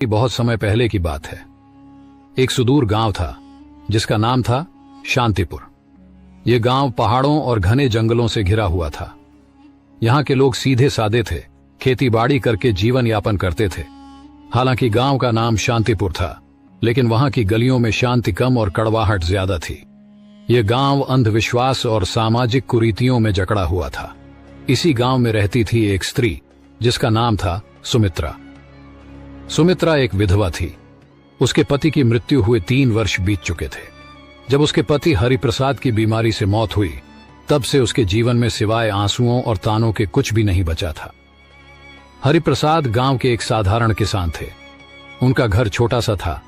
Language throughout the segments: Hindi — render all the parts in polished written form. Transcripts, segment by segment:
बहुत समय पहले की बात है। एक सुदूर गांव था जिसका नाम था शांतिपुर। ये गांव पहाड़ों और घने जंगलों से घिरा हुआ था। यहाँ के लोग सीधे सादे थे, खेतीबाड़ी करके जीवन यापन करते थे। हालांकि गांव का नाम शांतिपुर था, लेकिन वहां की गलियों में शांति कम और कड़वाहट ज्यादा थी। ये गांव अंधविश्वास और सामाजिक कुरीतियों में जकड़ा हुआ था। इसी गांव में रहती थी एक स्त्री जिसका नाम था सुमित्रा। सुमित्रा एक विधवा थी। उसके पति की मृत्यु हुए 3 वर्ष बीत चुके थे। जब उसके पति हरिप्रसाद की बीमारी से मौत हुई, तब से उसके जीवन में सिवाय आंसुओं और तानों के कुछ भी नहीं बचा था। हरिप्रसाद गांव के एक साधारण किसान थे। उनका घर छोटा सा था,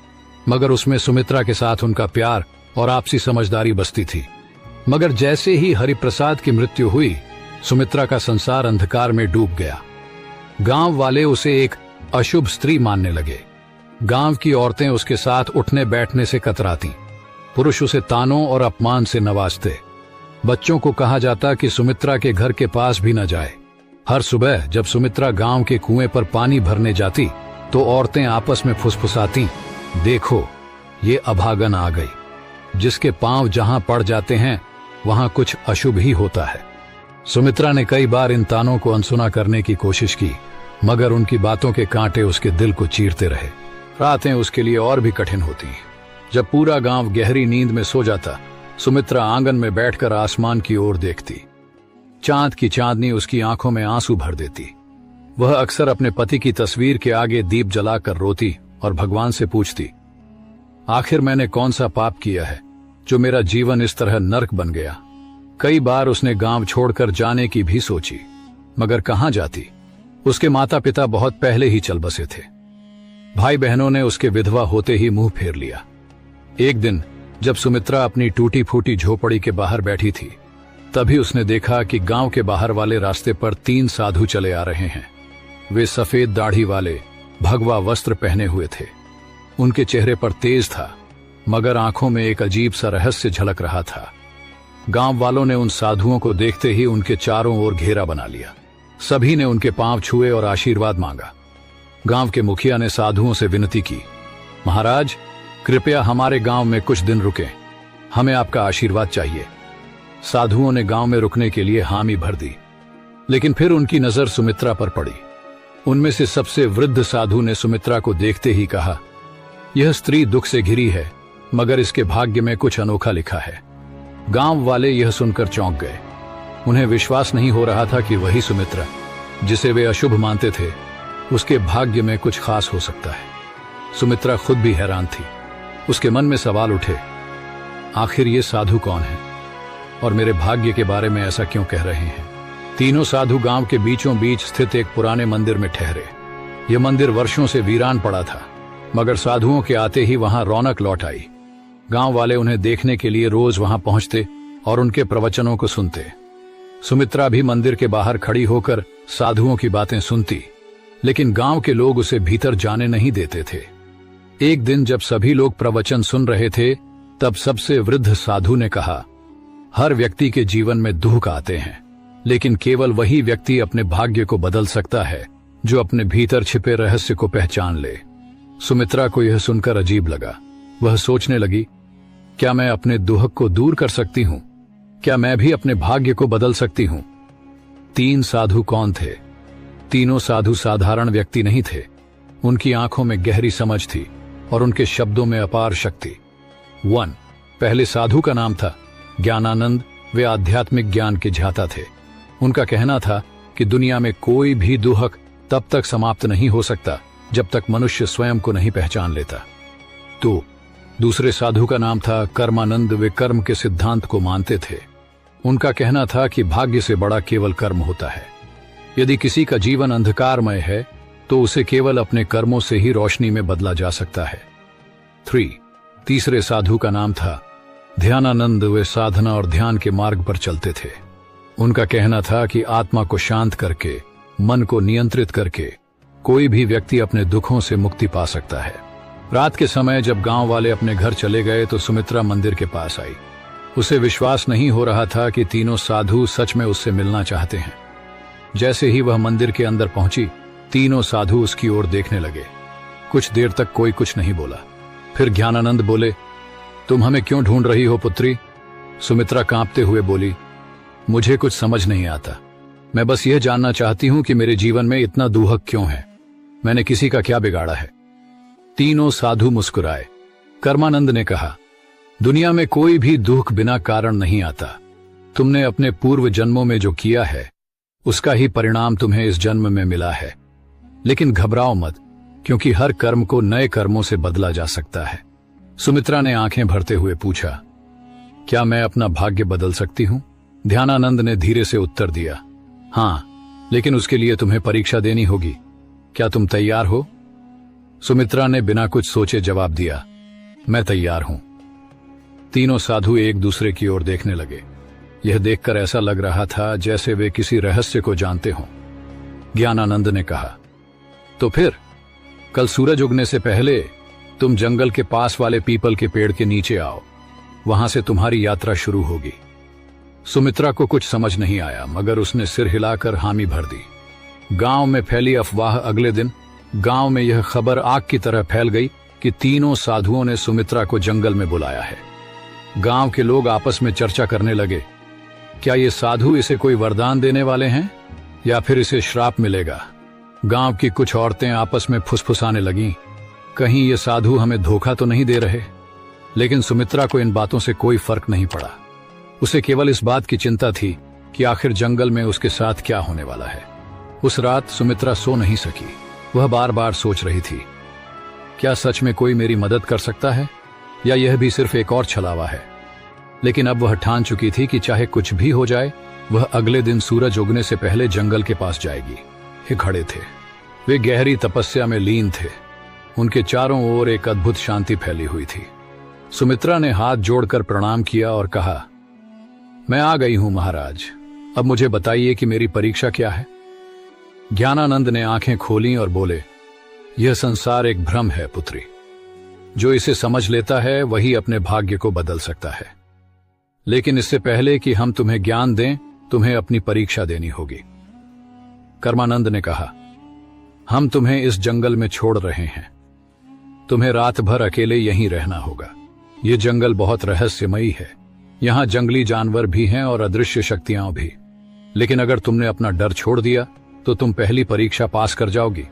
मगर उसमें सुमित्रा के साथ उनका प्यार और आपसी समझदारी बसती थी। मगर जैसे ही हरिप्रसाद की मृत्यु हुई, सुमित्रा का संसार अंधकार में डूब गया। गांव वाले उसे एक अशुभ स्त्री मानने लगे। गांव की औरतें उसके साथ उठने बैठने से कतराती। पुरुष उसे तानों और अपमान से नवाजते। बच्चों को कहा जाता कि सुमित्रा के घर के पास भी न जाए। हर सुबह जब सुमित्रा गांव के कुएं पर पानी भरने जाती, तो औरतें आपस में फुसफुसाती, देखो ये अभागन आ गई। जिसके पांव जहां पड़ जाते हैं, वहां कुछ अशुभ ही होता है। सुमित्रा ने कई बार इन तानों को अनसुना करने की कोशिश की, मगर उनकी बातों के कांटे उसके दिल को चीरते रहे। रातें उसके लिए और भी कठिन होती। जब पूरा गांव गहरी नींद में सो जाता, सुमित्रा आंगन में बैठकर आसमान की ओर देखती। चांद की चांदनी उसकी आंखों में आंसू भर देती। वह अक्सर अपने पति की तस्वीर के आगे दीप जलाकर रोती और भगवान से पूछती, आखिर मैंने कौन सा पाप किया है जो मेरा जीवन इस तरह नर्क बन गया। कई बार उसने गांव छोड़कर जाने की भी सोची, मगर कहां जाती। उसके माता पिता बहुत पहले ही चल बसे थे। भाई बहनों ने उसके विधवा होते ही मुंह फेर लिया। एक दिन जब सुमित्रा अपनी टूटी फूटी झोपड़ी के बाहर बैठी थी, तभी उसने देखा कि गांव के बाहर वाले रास्ते पर 3 साधु चले आ रहे हैं। वे सफेद दाढ़ी वाले, भगवा वस्त्र पहने हुए थे। उनके चेहरे पर तेज था, मगर आंखों में एक अजीब सा रहस्य झलक रहा था। गांव वालों ने उन साधुओं को देखते ही उनके चारों ओर घेरा बना लिया। सभी ने उनके पांव छुए और आशीर्वाद मांगा। गांव के मुखिया ने साधुओं से विनती की, महाराज कृपया हमारे गांव में कुछ दिन रुकें, हमें आपका आशीर्वाद चाहिए। साधुओं ने गांव में रुकने के लिए हामी भर दी, लेकिन फिर उनकी नजर सुमित्रा पर पड़ी। उनमें से सबसे वृद्ध साधु ने सुमित्रा को देखते ही कहा, यह स्त्री दुख से घिरी है, मगर इसके भाग्य में कुछ अनोखा लिखा है। गांव वाले यह सुनकर चौंक गए। उन्हें विश्वास नहीं हो रहा था कि वही सुमित्रा, जिसे वे अशुभ मानते थे, उसके भाग्य में कुछ खास हो सकता है। सुमित्रा खुद भी हैरान थी। उसके मन में सवाल उठे, आखिर ये साधु कौन है और मेरे भाग्य के बारे में ऐसा क्यों कह रहे हैं। तीनों साधु गांव के बीचों बीच स्थित एक पुराने मंदिर में ठहरे। यह मंदिर वर्षों से वीरान पड़ा था, मगर साधुओं के आते ही वहां रौनक लौट आई। गांव वाले उन्हें देखने के लिए रोज वहां पहुंचते और उनके प्रवचनों को सुनते। सुमित्रा भी मंदिर के बाहर खड़ी होकर साधुओं की बातें सुनती, लेकिन गांव के लोग उसे भीतर जाने नहीं देते थे। एक दिन जब सभी लोग प्रवचन सुन रहे थे, तब सबसे वृद्ध साधु ने कहा, हर व्यक्ति के जीवन में दुख आते हैं, लेकिन केवल वही व्यक्ति अपने भाग्य को बदल सकता है जो अपने भीतर छिपे रहस्य को पहचान ले। सुमित्रा को यह सुनकर अजीब लगा। वह सोचने लगी, क्या मैं अपने दुख को दूर कर सकती हूं? क्या मैं भी अपने भाग्य को बदल सकती हूं? 3 साधु कौन थे? तीनों साधु साधारण व्यक्ति नहीं थे। उनकी आंखों में गहरी समझ थी और उनके शब्दों में अपार शक्ति। 1 पहले साधु का नाम था ज्ञानानंद। वे आध्यात्मिक ज्ञान के ज्ञाता थे। उनका कहना था कि दुनिया में कोई भी दुख तब तक समाप्त नहीं हो सकता जब तक मनुष्य स्वयं को नहीं पहचान लेता। 2 दूसरे साधु का नाम था कर्मानंद। वे कर्म के सिद्धांत को मानते थे। उनका कहना था कि भाग्य से बड़ा केवल कर्म होता है। यदि किसी का जीवन अंधकारमय है, तो उसे केवल अपने कर्मों से ही रोशनी में बदला जा सकता है। 3 तीसरे साधु का नाम था ध्यानानंद। वे साधना और ध्यान के मार्ग पर चलते थे। उनका कहना था कि आत्मा को शांत करके, मन को नियंत्रित करके कोई भी व्यक्ति अपने दुखों से मुक्ति पा सकता है। रात के समय जब गांव वाले अपने घर चले गए, तो सुमित्रा मंदिर के पास आई। उसे विश्वास नहीं हो रहा था कि तीनों साधु सच में उससे मिलना चाहते हैं। जैसे ही वह मंदिर के अंदर पहुंची, तीनों साधु उसकी ओर देखने लगे। कुछ देर तक कोई कुछ नहीं बोला। फिर ज्ञानानंद बोले, तुम हमें क्यों ढूंढ रही हो पुत्री? सुमित्रा कांपते हुए बोली, मुझे कुछ समझ नहीं आता। मैं बस यह जानना चाहती हूं कि मेरे जीवन में इतना दुहक क्यों है। मैंने किसी का क्या बिगाड़ा है? तीनों साधु मुस्कुराए। कर्मानंद ने कहा, दुनिया में कोई भी दुख बिना कारण नहीं आता। तुमने अपने पूर्व जन्मों में जो किया है उसका ही परिणाम तुम्हें इस जन्म में मिला है। लेकिन घबराओ मत, क्योंकि हर कर्म को नए कर्मों से बदला जा सकता है। सुमित्रा ने आंखें भरते हुए पूछा, क्या मैं अपना भाग्य बदल सकती हूं? ध्यानानंद ने धीरे से उत्तर दिया, हां, लेकिन उसके लिए तुम्हें परीक्षा देनी होगी। क्या तुम तैयार हो? सुमित्रा ने बिना कुछ सोचे जवाब दिया, मैं तैयार हूं। तीनों साधु एक दूसरे की ओर देखने लगे। यह देखकर ऐसा लग रहा था जैसे वे किसी रहस्य को जानते हों। ज्ञानानंद ने कहा, तो फिर कल सूरज उगने से पहले तुम जंगल के पास वाले पीपल के पेड़ के नीचे आओ। वहां से तुम्हारी यात्रा शुरू होगी। सुमित्रा को कुछ समझ नहीं आया, मगर उसने सिर हिलाकर हामी भर दी। गांव में फैली अफवाह। अगले दिन गांव में यह खबर आग की तरह फैल गई कि तीनों साधुओं ने सुमित्रा को जंगल में बुलाया है। गांव के लोग आपस में चर्चा करने लगे, क्या ये साधु इसे कोई वरदान देने वाले हैं या फिर इसे श्राप मिलेगा? गांव की कुछ औरतें आपस में फुसफुसाने लगीं, कहीं ये साधु हमें धोखा तो नहीं दे रहे। लेकिन सुमित्रा को इन बातों से कोई फर्क नहीं पड़ा। उसे केवल इस बात की चिंता थी कि आखिर जंगल में उसके साथ क्या होने वाला है। उस रात सुमित्रा सो नहीं सकी। वह बार बार सोच रही थी, क्या सच में कोई मेरी मदद कर सकता है या यह भी सिर्फ एक और छलावा है? लेकिन अब वह ठान चुकी थी कि चाहे कुछ भी हो जाए, वह अगले दिन सूरज उगने से पहले जंगल के पास जाएगी। ये खड़े थे, वे गहरी तपस्या में लीन थे। उनके चारों ओर एक अद्भुत शांति फैली हुई थी। सुमित्रा ने हाथ जोड़कर प्रणाम किया और कहा, मैं आ गई हूं महाराज, अब मुझे बताइए कि मेरी परीक्षा क्या है? ज्ञानानंद ने आंखें खोली और बोले, यह संसार एक भ्रम है पुत्री। जो इसे समझ लेता है वही अपने भाग्य को बदल सकता है। लेकिन इससे पहले कि हम तुम्हें ज्ञान दें, तुम्हें अपनी परीक्षा देनी होगी। कर्मानंद ने कहा, हम तुम्हें इस जंगल में छोड़ रहे हैं। तुम्हें रात भर अकेले यहीं रहना होगा। ये जंगल बहुत रहस्यमयी है। यहां जंगली जानवर भी हैं और अदृश्य शक्तियां भी। लेकिन अगर तुमने अपना डर छोड़ दिया तो तुम पहली परीक्षा पास कर जाओगी।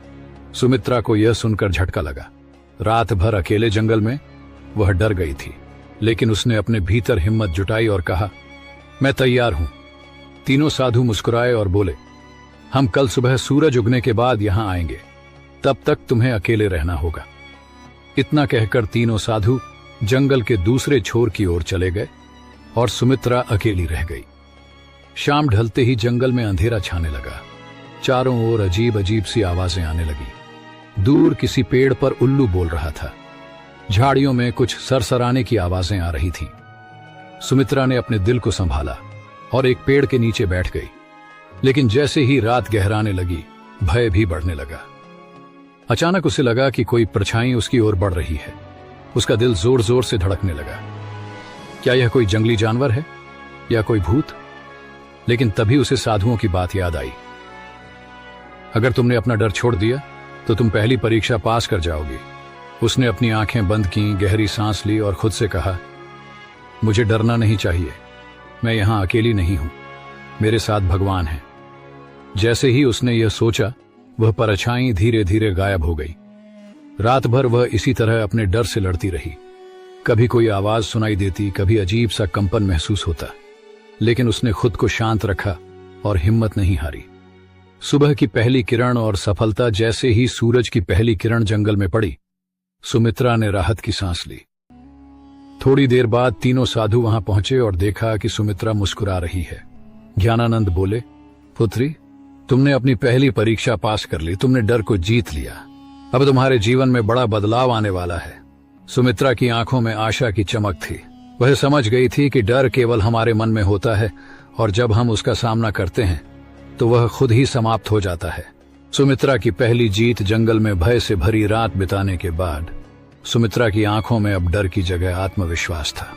सुमित्रा को यह सुनकर झटका लगा। रात भर अकेले जंगल में वह डर गई थी, लेकिन उसने अपने भीतर हिम्मत जुटाई और कहा, मैं तैयार हूं। तीनों साधु मुस्कुराए और बोले, हम कल सुबह सूरज उगने के बाद यहां आएंगे। तब तक तुम्हें अकेले रहना होगा। इतना कहकर तीनों साधु जंगल के दूसरे छोर की ओर चले गए और सुमित्रा अकेली रह गई। शाम ढलते ही जंगल में अंधेरा छाने लगा। चारों ओर अजीब अजीब सी आवाजें आने लगी। दूर किसी पेड़ पर उल्लू बोल रहा था। झाड़ियों में कुछ सरसराने की आवाजें आ रही थीं। सुमित्रा ने अपने दिल को संभाला और एक पेड़ के नीचे बैठ गई। लेकिन जैसे ही रात गहराने लगी, भय भी बढ़ने लगा। अचानक उसे लगा कि कोई परछाई उसकी ओर बढ़ रही है। उसका दिल जोर जोर से धड़कने लगा। क्या यह कोई जंगली जानवर है या कोई भूत? लेकिन तभी उसे साधुओं की बात याद आई। अगर तुमने अपना डर छोड़ दिया तो तुम पहली परीक्षा पास कर जाओगी। उसने अपनी आंखें बंद की, गहरी सांस ली और खुद से कहा, मुझे डरना नहीं चाहिए। मैं यहां अकेली नहीं हूं, मेरे साथ भगवान है। जैसे ही उसने यह सोचा, वह परछाई धीरे धीरे गायब हो गई। रात भर वह इसी तरह अपने डर से लड़ती रही। कभी कोई आवाज सुनाई देती, कभी अजीब सा कंपन महसूस होता, लेकिन उसने खुद को शांत रखा और हिम्मत नहीं हारी। सुबह की पहली किरण और सफलता जैसे ही सूरज की पहली किरण जंगल में पड़ी, सुमित्रा ने राहत की सांस ली। थोड़ी देर बाद तीनों साधु वहां पहुंचे और देखा कि सुमित्रा मुस्कुरा रही है। ज्ञानानंद बोले, पुत्री, तुमने अपनी पहली परीक्षा पास कर ली। तुमने डर को जीत लिया। अब तुम्हारे जीवन में बड़ा बदलाव आने वाला है। सुमित्रा की आंखों में आशा की चमक थी। वह समझ गई थी कि डर केवल हमारे मन में होता है और जब हम उसका सामना करते हैं तो वह खुद ही समाप्त हो जाता है। सुमित्रा की पहली जीत जंगल में भय से भरी रात बिताने के बाद सुमित्रा की आंखों में अब डर की जगह आत्मविश्वास था।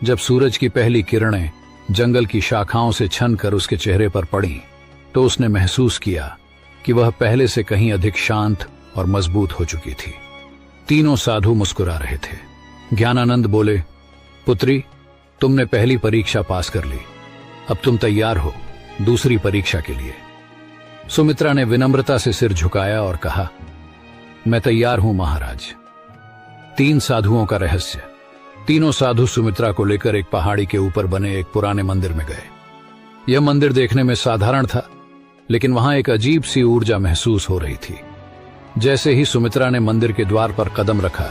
जब सूरज की पहली किरणें जंगल की शाखाओं से छनकर उसके चेहरे पर पड़ी तो उसने महसूस किया कि वह पहले से कहीं अधिक शांत और मजबूत हो चुकी थी। तीनों साधु मुस्कुरा रहे थे। ज्ञानानंद बोले, पुत्री, तुमने पहली परीक्षा पास कर ली, अब तुम तैयार हो दूसरी परीक्षा के लिए। सुमित्रा ने विनम्रता से सिर झुकाया और कहा, मैं तैयार हूं महाराज। 3 साधुओं का रहस्य। तीनों साधु सुमित्रा को लेकर एक पहाड़ी के ऊपर बने एक पुराने मंदिर में गए। यह मंदिर देखने में साधारण था, लेकिन वहां एक अजीब सी ऊर्जा महसूस हो रही थी। जैसे ही सुमित्रा ने मंदिर के द्वार पर कदम रखा,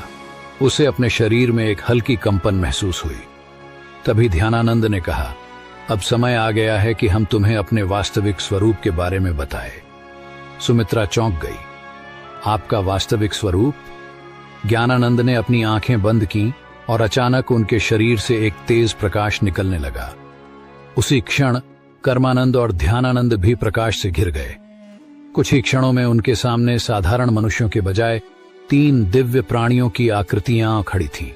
उसे अपने शरीर में एक हल्की कंपन महसूस हुई। तभी ध्यानानंद ने कहा, अब समय आ गया है कि हम तुम्हें अपने वास्तविक स्वरूप के बारे में बताएं। सुमित्रा चौंक गई। आपका वास्तविक स्वरूप? ज्ञानानंद ने अपनी आंखें बंद की और अचानक उनके शरीर से एक तेज प्रकाश निकलने लगा। उसी क्षण कर्मानंद और ध्यानानंद भी प्रकाश से घिर गए। कुछ ही क्षणों में उनके सामने साधारण मनुष्यों के बजाय 3 दिव्य प्राणियों की आकृतियां खड़ी थीं।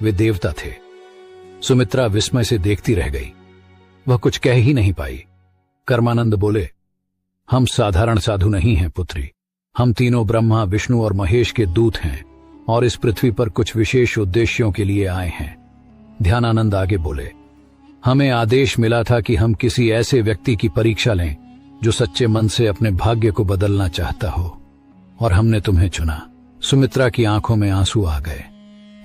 वे देवता थे। सुमित्रा विस्मय से देखती रह गई। वह कुछ कह ही नहीं पाई। कर्मानंद बोले, हम साधारण साधु नहीं हैं पुत्री, हम तीनों ब्रह्मा, विष्णु और महेश के दूत हैं और इस पृथ्वी पर कुछ विशेष उद्देश्यों के लिए आए हैं। ध्यानानंद आगे बोले, हमें आदेश मिला था कि हम किसी ऐसे व्यक्ति की परीक्षा लें जो सच्चे मन से अपने भाग्य को बदलना चाहता हो, और हमने तुम्हें चुना। सुमित्रा की आंखों में आंसू आ गए।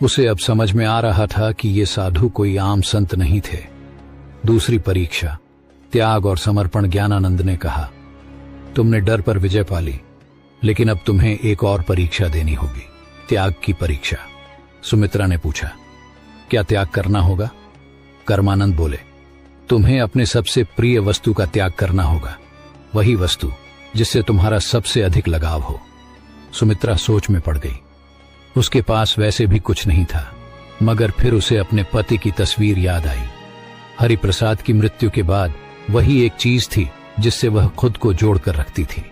उसे अब समझ में आ रहा था कि ये साधु कोई आम संत नहीं थे। दूसरी परीक्षा, त्याग और समर्पण। ज्ञानानंद ने कहा, तुमने डर पर विजय पा ली, लेकिन अब तुम्हें एक और परीक्षा देनी होगी, त्याग की परीक्षा। सुमित्रा ने पूछा, क्या त्याग करना होगा? कर्मानंद बोले, तुम्हें अपने सबसे प्रिय वस्तु का त्याग करना होगा, वही वस्तु जिससे तुम्हारा सबसे अधिक लगाव हो। सुमित्रा सोच में पड़ गई। उसके पास वैसे भी कुछ नहीं था, मगर फिर उसे अपने पति की तस्वीर याद आई। हरिप्रसाद की मृत्यु के बाद वही एक चीज थी जिससे वह खुद को जोड़कर रखती थी।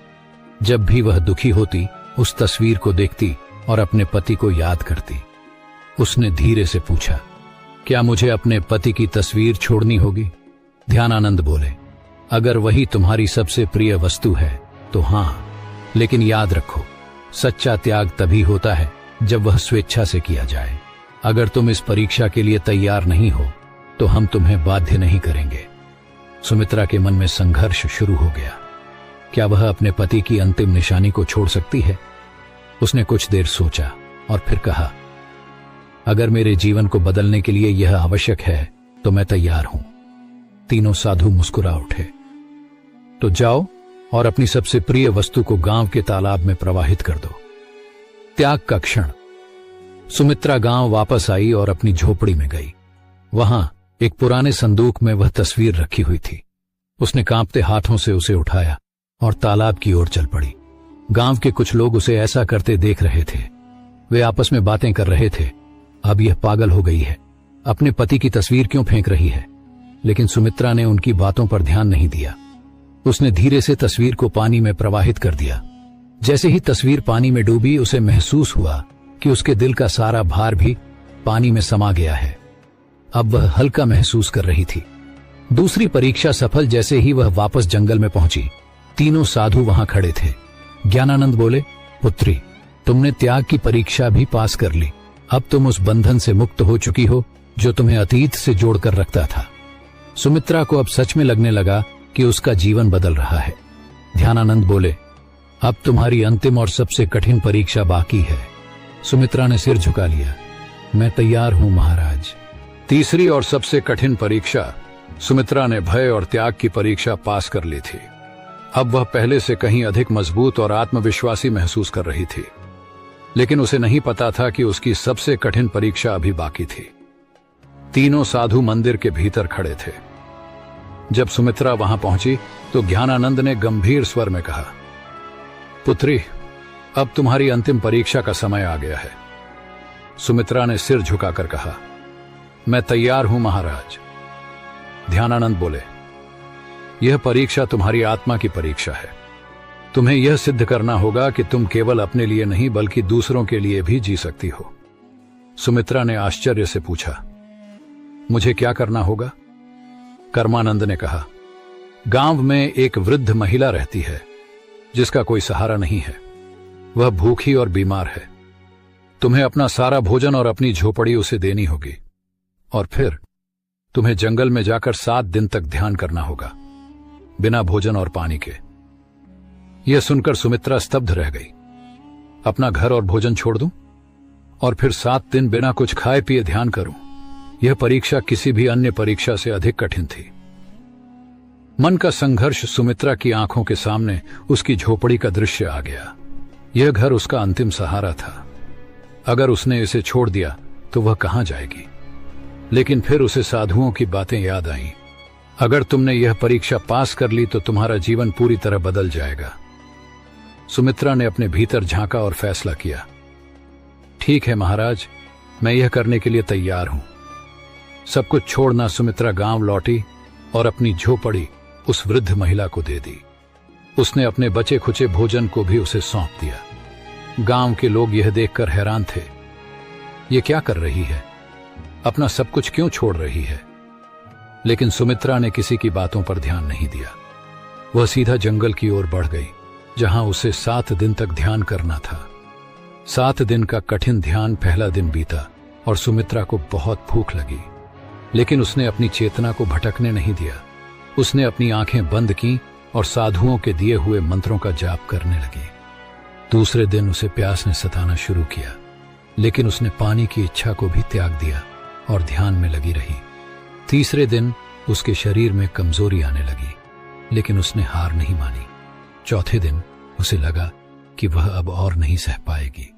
जब भी वह दुखी होती, उस तस्वीर को देखती और अपने पति को याद करती। उसने धीरे से पूछा, क्या मुझे अपने पति की तस्वीर छोड़नी होगी? ध्यानानंद बोले, अगर वही तुम्हारी सबसे प्रिय वस्तु है तो हां, लेकिन याद रखो, सच्चा त्याग तभी होता है जब वह स्वेच्छा से किया जाए। अगर तुम इस परीक्षा के लिए तैयार नहीं हो तो हम तुम्हें बाध्य नहीं करेंगे। सुमित्रा के मन में संघर्ष शुरू हो गया। क्या वह अपने पति की अंतिम निशानी को छोड़ सकती है? उसने कुछ देर सोचा और फिर कहा, अगर मेरे जीवन को बदलने के लिए यह आवश्यक है तो मैं तैयार हूं। तीनों साधु मुस्कुरा उठे। तो जाओ और अपनी सबसे प्रिय वस्तु को गांव के तालाब में प्रवाहित कर दो। त्याग का क्षण। सुमित्रा गांव वापस आई और अपनी झोपड़ी में गई। वहां एक पुराने संदूक में वह तस्वीर रखी हुई थी। उसने कांपते हाथों से उसे उठाया और तालाब की ओर चल पड़ी। गांव के कुछ लोग उसे ऐसा करते देख रहे थे। वे आपस में बातें कर रहे थे, अब यह पागल हो गई है, अपने पति की तस्वीर क्यों फेंक रही है? लेकिन सुमित्रा ने उनकी बातों पर ध्यान नहीं दिया। उसने धीरे से तस्वीर को पानी में प्रवाहित कर दिया। जैसे ही तस्वीर पानी में डूबी, उसे महसूस हुआ कि उसके दिल का सारा भार भी पानी में समा गया है। अब वह हल्का महसूस कर रही थी। दूसरी परीक्षा सफल। जैसे ही वह वापस जंगल में पहुंची, तीनों साधु वहां खड़े थे। ज्ञानानंद बोले, पुत्री, तुमने त्याग की परीक्षा भी पास कर ली। अब तुम उस बंधन से मुक्त हो चुकी हो जो तुम्हें अतीत से जोड़कर रखता था। सुमित्रा को अब सच में लगने लगा कि उसका जीवन बदल रहा है। ध्यानानंद बोले, अब तुम्हारी अंतिम और सबसे कठिन परीक्षा बाकी है। सुमित्रा ने सिर झुका लिया। मैं तैयार हूं महाराज। तीसरी और सबसे कठिन परीक्षा। सुमित्रा ने भय और त्याग की परीक्षा पास कर ली थी। अब वह पहले से कहीं अधिक मजबूत और आत्मविश्वासी महसूस कर रही थी, लेकिन उसे नहीं पता था कि उसकी सबसे कठिन परीक्षा अभी बाकी थी। तीनों साधु मंदिर के भीतर खड़े थे। जब सुमित्रा वहां पहुंची तो ज्ञानानंद ने गंभीर स्वर में कहा, पुत्री, अब तुम्हारी अंतिम परीक्षा का समय आ गया है। सुमित्रा ने सिर झुकाकर कहा, मैं तैयार हूं महाराज। ध्यानानंद बोले, यह परीक्षा तुम्हारी आत्मा की परीक्षा है। तुम्हें यह सिद्ध करना होगा कि तुम केवल अपने लिए नहीं बल्कि दूसरों के लिए भी जी सकती हो। सुमित्रा ने आश्चर्य से पूछा, मुझे क्या करना होगा? कर्मानंद ने कहा, गांव में एक वृद्ध महिला रहती है जिसका कोई सहारा नहीं है। वह भूखी और बीमार है। तुम्हें अपना सारा भोजन और अपनी झोपड़ी उसे देनी होगी, और फिर तुम्हें जंगल में जाकर 7 दिन तक ध्यान करना होगा, बिना भोजन और पानी के। यह सुनकर सुमित्रा स्तब्ध रह गई। अपना घर और भोजन छोड़ दूं और फिर 7 दिन बिना कुछ खाए पिए ध्यान करूं? यह परीक्षा किसी भी अन्य परीक्षा से अधिक कठिन थी। मन का संघर्ष सुमित्रा की आंखों के सामने उसकी झोपड़ी का दृश्य आ गया। यह घर उसका अंतिम सहारा था। अगर उसने इसे छोड़ दिया तो वह कहां जाएगी? लेकिन फिर उसे साधुओं की बातें याद आईं। अगर तुमने यह परीक्षा पास कर ली तो तुम्हारा जीवन पूरी तरह बदल जाएगा। सुमित्रा ने अपने भीतर झांका और फैसला किया, ठीक है महाराज, मैं यह करने के लिए तैयार हूं। सब कुछ छोड़ना सुमित्रा गांव लौटी और अपनी झोपड़ी उस वृद्ध महिला को दे दी। उसने अपने बचे खुचे भोजन को भी उसे सौंप दिया। गांव के लोग यह देखकर हैरान थे। ये क्या कर रही है? अपना सब कुछ क्यों छोड़ रही है? लेकिन सुमित्रा ने किसी की बातों पर ध्यान नहीं दिया। वह सीधा जंगल की ओर बढ़ गई, जहां उसे 7 दिन तक ध्यान करना था। 7 दिन का कठिन ध्यान पहला दिन बीता और सुमित्रा को बहुत भूख लगी, लेकिन उसने अपनी चेतना को भटकने नहीं दिया। उसने अपनी आंखें बंद की और साधुओं के दिए हुए मंत्रों का जाप करने लगी। दूसरे दिन उसे प्यास ने सताना शुरू किया, लेकिन उसने पानी की इच्छा को भी त्याग दिया और ध्यान में लगी रही। तीसरे दिन उसके शरीर में कमजोरी आने लगी, लेकिन उसने हार नहीं मानी। चौथे दिन उसे लगा कि वह अब और नहीं सह पाएगी,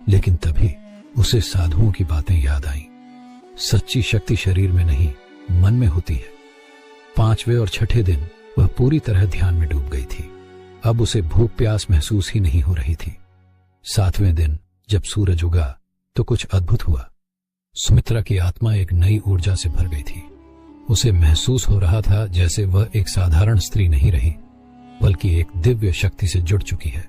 लेकिन तभी उसे साधुओं की बातें याद आईं। सच्ची शक्ति शरीर में नहीं, मन में होती है। 5वें और 6ठे दिन वह पूरी तरह ध्यान में डूब गई थी। अब उसे भूख प्यास महसूस ही नहीं हो रही थी। 7वें दिन जब सूरज उगा तो कुछ अद्भुत हुआ। सुमित्रा की आत्मा एक नई ऊर्जा से भर गई थी। उसे महसूस हो रहा था जैसे वह एक साधारण स्त्री नहीं रही, बल्कि एक दिव्य शक्ति से जुड़ चुकी है।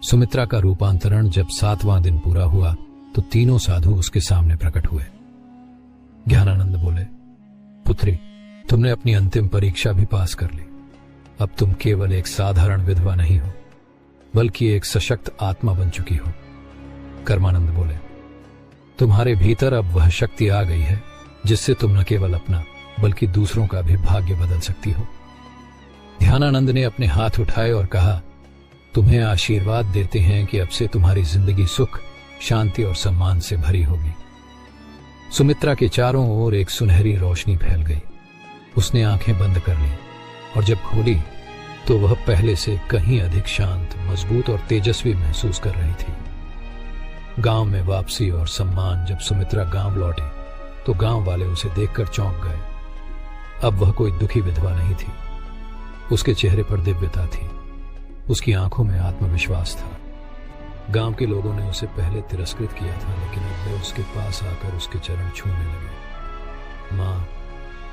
सुमित्रा का रूपांतरण जब 7वां दिन पूरा हुआ तो तीनों साधु उसके सामने प्रकट हुए। ज्ञानानंद बोले, पुत्री, तुमने अपनी अंतिम परीक्षा भी पास कर ली। अब तुम केवल एक साधारण विधवा नहीं हो, बल्कि एक सशक्त आत्मा बन चुकी हो। कर्मानंद बोले, तुम्हारे भीतर अब वह शक्ति आ गई है जिससे तुम न केवल अपना बल्कि दूसरों का भी भाग्य बदल सकती हो। ध्यानानंद ने अपने हाथ उठाए और कहा, तुम्हें आशीर्वाद देते हैं कि अब से तुम्हारी जिंदगी सुख, शांति और सम्मान से भरी होगी। सुमित्रा के चारों ओर एक सुनहरी रोशनी फैल गई। उसने आंखें बंद कर ली और जब खोली तो वह पहले से कहीं अधिक शांत, मजबूत और तेजस्वी महसूस कर रही थी। गांव में वापसी और सम्मान। जब सुमित्रा गांव लौटी तो गांव वाले उसे देखकर चौंक गए। अब वह कोई दुखी विधवा नहीं थी। उसके चेहरे पर दिव्यता थी, उसकी आंखों में आत्मविश्वास था। गांव के लोगों ने उसे पहले तिरस्कृत किया था, लेकिन अब वे उसके पास आकर उसके चरण छूने लगे। मां,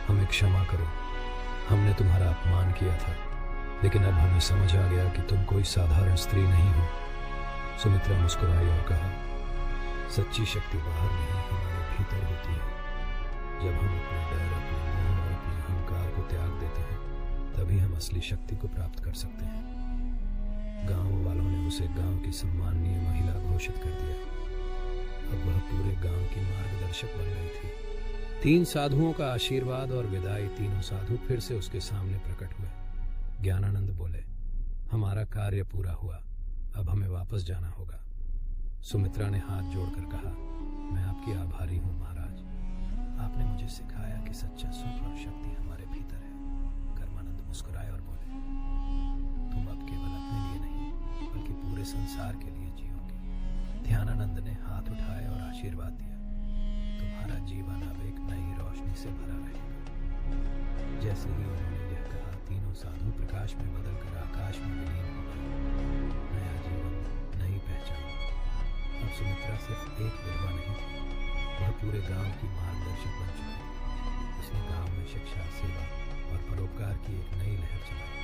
हमें क्षमा करो, हमने तुम्हारा अपमान किया था, लेकिन अब हमें समझ आ गया कि तुम कोई साधारण स्त्री नहीं हो। सुमित्रा मुस्कुराई और कहा, सच्ची शक्ति बाहर नहीं, हमारे भीतर होती है। जब हम अपने डर, अपने मोह और अपने अहंकार को त्याग देते हैं, तभी हम असली शक्ति को प्राप्त कर सकते हैं। गांव वालों ने उसे गांव की सम्माननीय महिला घोषित कर दिया। अब वह पूरे गांव की मार्गदर्शक बन गई थी। 3 साधुओं का आशीर्वाद और विदाई। तीनों साधु फिर से उसके सामने प्रकट हुए। ज्ञानानंद बोले, हमारा कार्य पूरा हुआ, अब हमें वापस जाना होगा। सुमित्रा ने हाथ जोड़कर कहा, मैं आपकी आभारी हूं महाराज, आपने मुझे सिखाया कि सच्चा सुख और शक्ति हमारे भीतर है। कर्मानंद मुस्कुराए और बोले, तुम अब केवल अपने लिए नहीं, बल्कि पूरे संसार के लिए जियोगे। ध्यानानंद ने हाथ उठाए और आशीर्वाद दिया, तुम्हारा जीवन अब एक नई रोशनी से भरा रहेगा। जैसे ही उन्होंने यह कहा, तीनों साधु प्रकाश में बदलकर आकाश में विलीन हो गए। नया जीवन, नई पहचान। अब सुमित्रा सिर्फ एक विधवा नहीं थी, वह पूरे गांव की मार्गदर्शक बन चुकी थी। उसने गांव में शिक्षा, सेवा और परोपकार की एक नई लहर चलाई।